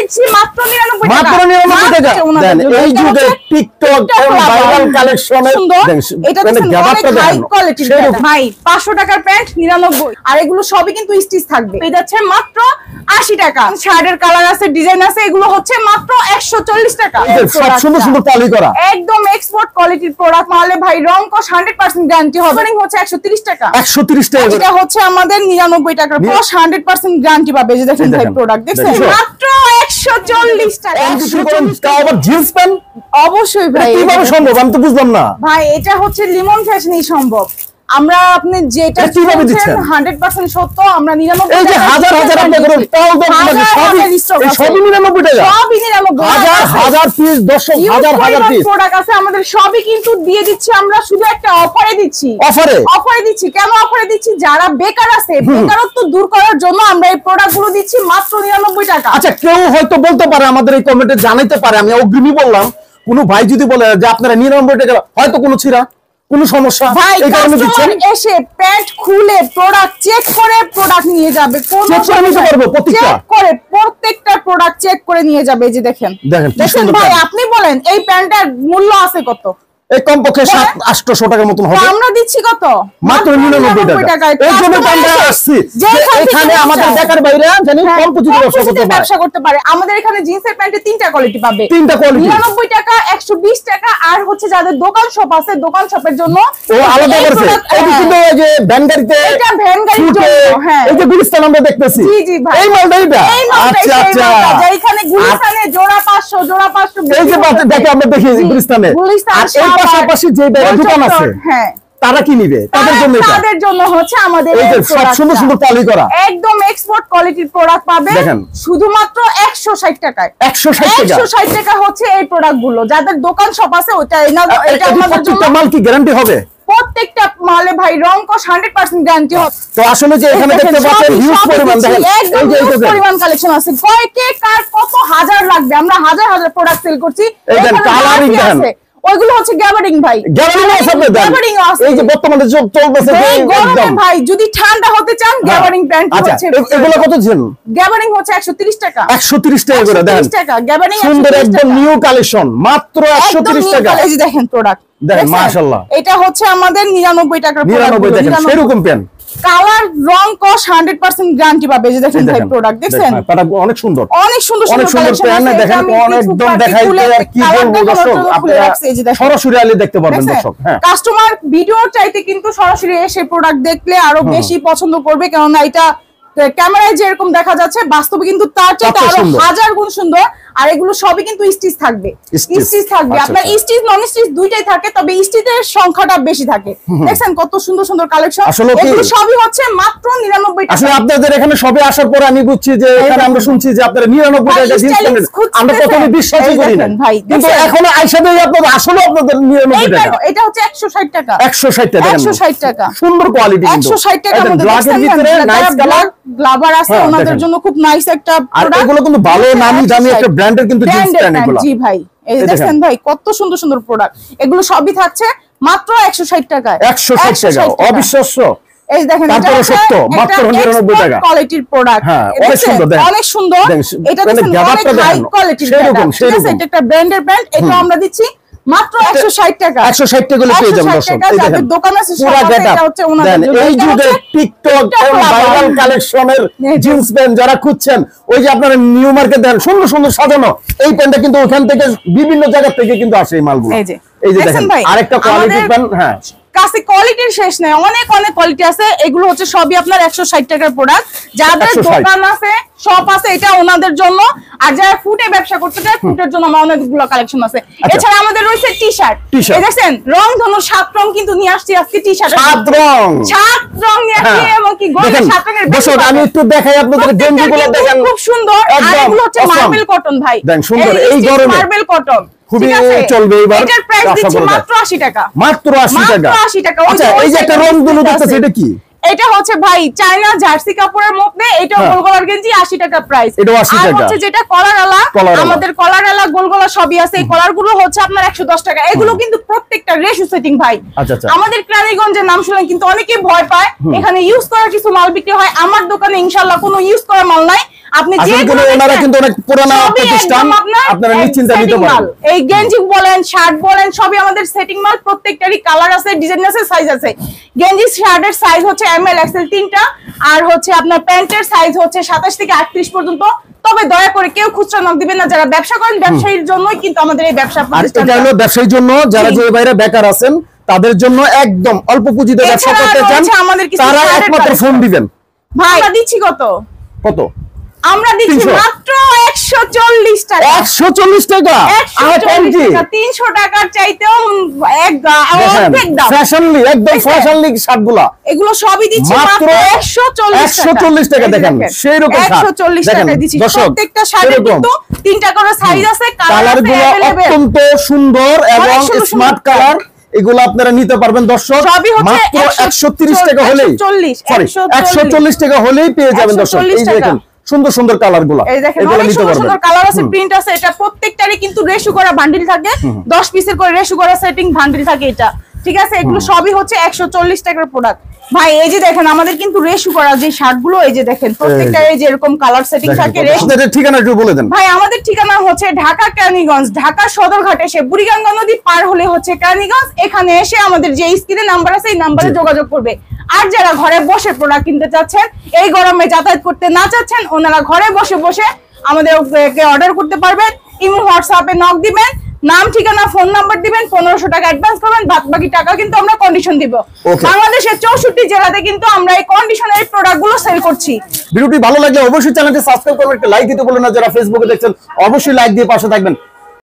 দিচ্ছি মাত্র 99 টাকা। মাত্র 99 টাকা। দেন এই যুগে টিকটক এবং ভাইরাল কালেকশনের এটা দেখেন অনেক হাই কোয়ালিটির ভাই 500 টাকার প্যান্ট 99 আর এগুলো সবই কিন্তু স্টিচ থাকবে। এই যাচ্ছে মাত্র 80 টাকা। শার্টের কালার আছে, ডিজাইন আছে, এগুলো হচ্ছে মাত্র 140 টাকা। সব সুন্দর সুন্দর পলি করা একদম এক্সপোর্ট কোয়ালিটির প্রোডাক্ট মালে ভাই রং কস 100% গ্যারান্টি হবে। হচ্ছে 130 টাকা। 130 টাকা। এটা হচ্ছে আমাদের 99 টাকার কস 100% গ্যারান্টি পাবে। এই যে দেখেন ভাই প্রোডাক্ট দেখছেন মাত্র 140 টাকা। 140 টাকা আবার জিন্স প্যান্ট অবশ্যই ভাই কিভাবে সম্ভব আমি তো বুঝলাম না ভাই। এটা হচ্ছে লিমন ফ্যাশনই সম্ভব। আমরা আপনি যেটা কিভাবে দিচ্ছেন 100% সত্য। আমরা 99 এই যে হাজার হাজার আপনি করেন তাও তো সবই 99 টাকা। সবই 99 হাজার হাজার পিস 10 হাজার হাজার পিস প্রোডাক্ট আছে আমাদের। সবই কিন্তু দিয়ে দিচ্ছি আমরা শুধু একটা অফারে দিচ্ছি। অফারে দিচ্ছি কেন অফারে দিচ্ছি? যারা বেকার আছে বেকারত্ব দূর করার জন্য আমরা এই প্রোডাক্টগুলো দিচ্ছি মাত্র 99 টাকা। আচ্ছা কেউ হয়তো বলতে পারে আমাদের এই কমেন্টে জানাইতে পারে, আমি অগ্রিমই বললাম, কোন ভাই যদি বলে যে আপনারা 99 টাকা হয়তো কোনো ছিড়া কোন সমস্যা এই কারণে দিচ্ছেন। এসে প্যান্ট খুলে প্রোডাক্ট চেক করে প্রোডাক্ট নিয়ে যাবে। কোন চেক করে প্রত্যেকটা প্রোডাক্ট চেক করে নিয়ে যাবে। এই যে দেখেন দেখেন ভাই আপনি বলেন এই প্যান্টটার মূল্য আছে কত? এই কমপক্ষে 700-800 টাকার মতন হবে। আমরা দিচ্ছি কত? মাত্র 99 টাকা। এই জন্য আমরা আসছি যে এখানে আমাদের বেকার ভাইরা জানি কম পুঁজিতে ব্যবসা করতে পারে। আমাদের এখানে জিন্সের প্যান্টে 3টা কোয়ালিটি পাবে। 3টা কোয়ালিটি 99 টাকা, 120 টাকা আর হচ্ছে যাদের দোকান শপ আছে দোকান শপের জন্য ও আলাদা করেছে। এই কিন্তু এই যে ভ্যানগাড়িতে এটা ভ্যানগাড়ির জন্য হ্যাঁ এই যে গুলিস্তান আমরা দেখতেছি। জি জি ভাই এই মালটা এটা আচ্ছা আচ্ছা যেখানে গুলিস্তানে জোড়া 500 এই যে বাতে দেখে আমরা দেখি গুলিস্তানে আর পাশাপাশি যে দোকান আছে হ্যাঁ তারা কি নিবে তাদের জন্য হচ্ছে আমাদের এই যে সব সুন্দর সুন্দর পলি করা একদম এক্সপোর্ট কোয়ালিটির প্রোডাক্ট পাবে শুধুমাত্র 160 টাকায়। 160 টাকা হচ্ছে এই প্রোডাক্টগুলো। যাদের দোকান শপ আছে ওটা এটা আমাদের জন্য মাল কি গ্যারান্টি হবে? প্রত্যেকটা মালে ভাই রং কস 100% গ্যারান্টি হবে। তো আসলে যে এখানে দেখতে পাচ্ছেন হিউজ পরিমাণ দেখেন এই যে হিউজ পরিমাণ কালেকশন আছে। কয় কে কার কত হাজার লাগবে আমরা হাজার হাজার প্রোডাক্ট সেল করছি। এখানে কালারিং দেখেন ওইগুলো হচ্ছে গ্যাবারিং ভাই। গ্যাবারিং আছে আপনাদের গ্যাবারিং আছে। এই যে বর্তমানে যে চলতেছে একদম ভাই যদি ঠান্ডা হতে চান গ্যাবারিং প্যান্ট হচ্ছে। এগুলো কত ছিল? গ্যাবারিং হচ্ছে 130 টাকা। 130 টাকা করে দেন। 130 টাকা গ্যাবারিং সুন্দর একদম নিউ কালেকশন মাত্র 130 টাকা। এই যে দেখেন প্রোডাক্ট দেখেন মাশাআল্লাহ। এটা হচ্ছে আমাদের 99 টাকার প্রোডাক্ট। 99 দেখেন সেরকম পেন কালার রং কস 100% গ্যারান্টি পাবে। যে দেখেন ভাই প্রোডাক্ট দেখছেন এটা অনেক সুন্দর অনেক সুন্দর পেন দেখেন একদম দেখাইতে আর কি বলবো দর্শক আপনারা সরাসরি আলি দেখতে পারবেন দর্শক। হ্যাঁ কাস্টমার ভিডিও চাইতে কিন্তু সরাসরি এসে প্রোডাক্ট দেখলে আরো বেশি পছন্দ করবে। কারণ এটা ক্যামেরায় যেরকম দেখা যাচ্ছে বাস্তবে কিন্তু তার চাইতে আরো হাজার গুণ সুন্দর। আর এগুলো সবই কিন্তু স্টিচ থাকবে। স্টিচ থাকবে আপনার স্টিচ নন স্টিচ দুইটাই থাকে, তবে স্টিচের সংখ্যাটা বেশি থাকে। দেখেন কত সুন্দর সুন্দর কালেকশন। এগুলো সবই হচ্ছে মাত্র 99 টাকা। আসলে আপনাদের এখানে সবে আসার পরে আমি বুঝছি যে এখানে আমরা শুনছি যে আপনারা 99 টাকা জিনিস কেনেন। আমরা প্রথমে বিশ্বাসই করি না কিন্তু এখন আইসা দেই আপনাদের আসলে আপনাদের 99 টাকা। এটা হচ্ছে 160 টাকা। 160 টাকা 160 টাকা সুন্দর কোয়ালিটি কিন্তু 160 টাকা মধ্যে ব্ল্যাকের ভিতরে নাইস কালার গ্লাবার আছে ওনাদের জন্য খুব নাইস একটা প্রোডাক্ট। আর এগুলো কিন্তু ভালো নামি দামি একটা ব্র্যান্ডের কিন্তু জিন্স প্যান্ট এগুলো। জি ভাই এই দেখেন ভাই কত সুন্দর সুন্দর প্রোডাক্ট। এগুলো সবই থাকছে মাত্র 160 টাকায়। 160 টাকা অবিশ্বাস্য। এই দেখেন এটা সত্য মাত্র 99 টাকা কোয়ালিটির প্রোডাক্ট। হ্যাঁ অনেক সুন্দর দেখেন অনেক সুন্দর। এটা দেখেন অনেক হাই কোয়ালিটির প্রোডাক্ট। ঠিক আছে এটা একটা ব্র্যান্ডের প্যান্ট। এটা আমরা দিচ্ছি মাত্র 160 টাকা। 160 টাকা করে পেয়ে যাবেন দর্শক। এই দেখেন দোকান আছে সব এটা হচ্ছে ওনাদের জন্য। এই যুগে টিকটক এবং ভাইরাল কালেকশনের জিন্স প্যান্ট যারা খুঁজছেন ওই যে আপনারা নিউ মার্কেট দেন সুন্দর সুন্দর সাজানো এই প্যান্টটা কিন্তু ওখান থেকে বিভিন্ন জায়গা থেকে কিন্তু আসে এই মালগুলো। এই যে দেখেন আরেকটা কোয়ালিটি প্যান্ট। হ্যাঁ কাছে কোয়ালিটির শেষ নাই, অনেক অনেক কোয়ালিটি আছে। এগুলো হচ্ছে সবই আপনার 160 টাকার প্রোডাক্ট। যাদের দোকান আছে শপ আছে এটা ওনাদের জন্য। আর যারা ফুটে ব্যবসা করতে চায় ফুটের জন্য আমার অনেকগুলো কালেকশন আছে। এছাড়া আমাদের রয়েছে টি-শার্ট। এই দেখেন রং ধনু 7 রং কিন্তু নিয়ে আসছি আজকে টি-শার্ট 7 রং নিয়ে আসছি এবং কি গোল্ডেন 7 রঙের দর্শক আমি একটু দেখাই আপনাদের গেঞ্জিগুলো দেখেন খুব সুন্দর। আর এগুলো হচ্ছে মার্বেল কটন ভাই দেখেন সুন্দর এই গরমে মার্বেল কটন খুবই চলবে এবার। এটার প্রাইস দিচ্ছি মাত্র 80 টাকা। মাত্র 80 টাকা। 80 টাকা। আচ্ছা এই যে একটা রং দুলো দেখতেছে এটা কি? এটা হচ্ছে ভাই চায়না জার্সি কাপড়ের মধ্যে এটা গোলগলার গেঞ্জি 80 টাকা প্রাইস। এটা 80 টাকা। আর হচ্ছে যেটা কলারওয়ালা আমাদের কলারওয়ালা গোলগলা সবই আছে। এই কলারগুলো হচ্ছে আপনার 110 টাকা। এগুলো কিন্তু প্রত্যেকটা রেশু সেটিং ভাই। আমাদের ক্রানীগঞ্জের নাম শুনলেন কিন্তু অনেকেই ভয় পায়। এখানে ইউজ করা কিছু মাল বিক্রি হয়। আমার দোকানে ইনশাআল্লাহ কোনো ইউজ করা মাল নাই। আপনি যে ওনারা কিন্তু অনেক পুরানা প্রতিষ্ঠান, আপনারা নিশ্চিন্তে নিতে পারেন। এই গেঞ্জি বলেন, শার্ট বলেন, সবই আমাদের সেটিং মাল, প্রত্যেকটারই কালার আছে, ডিজাইন আছে, সাইজ আছে। গেঞ্জি শার্টের সাইজ হচ্ছে এমএল এক্সএল তিনটা, আর হচ্ছে আপনার প্যান্টের সাইজ হচ্ছে 27 থেকে 38 পর্যন্ত। তবে দয়া করে কেউ খুচরা নক দিবেন না, যারা ব্যবসা করেন ব্যবসায়ীর জন্যই কিন্তু আমাদের এই ব্যবসা প্রতিষ্ঠান। এটা হলো ব্যবসায়ীর জন্য, যারা যে বাইরে বেকার আছেন তাদের জন্য একদম অল্প পুঁজিতে ব্যবসা করতে চান, তারা একমাত্র ফোন দিবেন। ভাই আমরা দিচ্ছি কত? আমরা দিচ্ছি মাত্র 140 টাকা। 140 টাকা? 300 টাকার চাইতেও ফ্যাশনলি, একদম ফ্যাশনলি শার্টগুলো, এগুলো সবই দিচ্ছি মাত্র 140 টাকা। দেখেন সেই রকম 140 টাকা দিচ্ছি। প্রত্যেকটা শার্টে কিন্তু তিনটা করে সাইজ আছে, কালারগুলো অত্যন্ত সুন্দর এবং স্মার্ট কালার। এগুলো আপনারা নিতে পারবেন দর্শক, মাত্র 130 টাকা হলেই, 140 টাকা হলেই পেয়ে যাবেন দর্শক। এই দেখেন সুন্দর সুন্দর কালারগুলো, এগুলো নিতে পারবেন। সুন্দর কালার আছে, প্রিন্ট আছে। এটা প্রত্যেকটারই কিন্তু রেশু করা বান্ডিল থাকে, 10 পিসের করে রেশু করা সেটিং বান্ডিল থাকে এটা, ঠিক আছে? এগুলো সবই হচ্ছে 140 টাকার প্রোডাক্ট। ভাই এই যে দেখেন আমাদের কিন্তু রেশু করা যে শার্টগুলো, এই যে দেখেন প্রত্যেকটা এই যে এরকম কালার সেটিং থাকে। আপনাদের ঠিকানা একটু বলে দেন। ভাই আমাদের ঠিকানা হচ্ছে ঢাকা কেরানীগঞ্জ, ঢাকা সদরঘাট এসে বুড়িগঙ্গা নদী পার হলে হচ্ছে কেরানীগঞ্জ। এখানে এসে আমাদের যে স্ক্রিনে নাম্বার আছে এই নাম্বারে যোগাযোগ করবে। আর যারা ঘরে বসে প্রোডাক্ট কিনতে চাচ্ছেন, এই গরমে যাতায়াত করতে না চাচ্ছেন, ওনারা ঘরে বসে বসে আমাদের অর্ডার করতে পারবেন। ইমো হোয়াটসঅ্যাপে নক দিবেন, নাম ঠিকানা ফোন নাম্বার দিবেন, 1500 টাকা অ্যাডভান্স করবেন, বাকি টাকা কিন্তু আমরা কন্ডিশন দিব। বাংলাদেশের 64 জেলাতে কিন্তু আমরা এই কন্ডিশনের প্রোডাক্টগুলো সেল করছি। ভিডিওটি ভালো লাগলে অবশ্যই চ্যানেলটি সাবস্ক্রাইব করবেন, একটা লাইক দিতে ভুলবেন না। যারা ফেসবুকে দেখছেন অবশ্যই লাইক দিয়ে পাশে থাকবেন।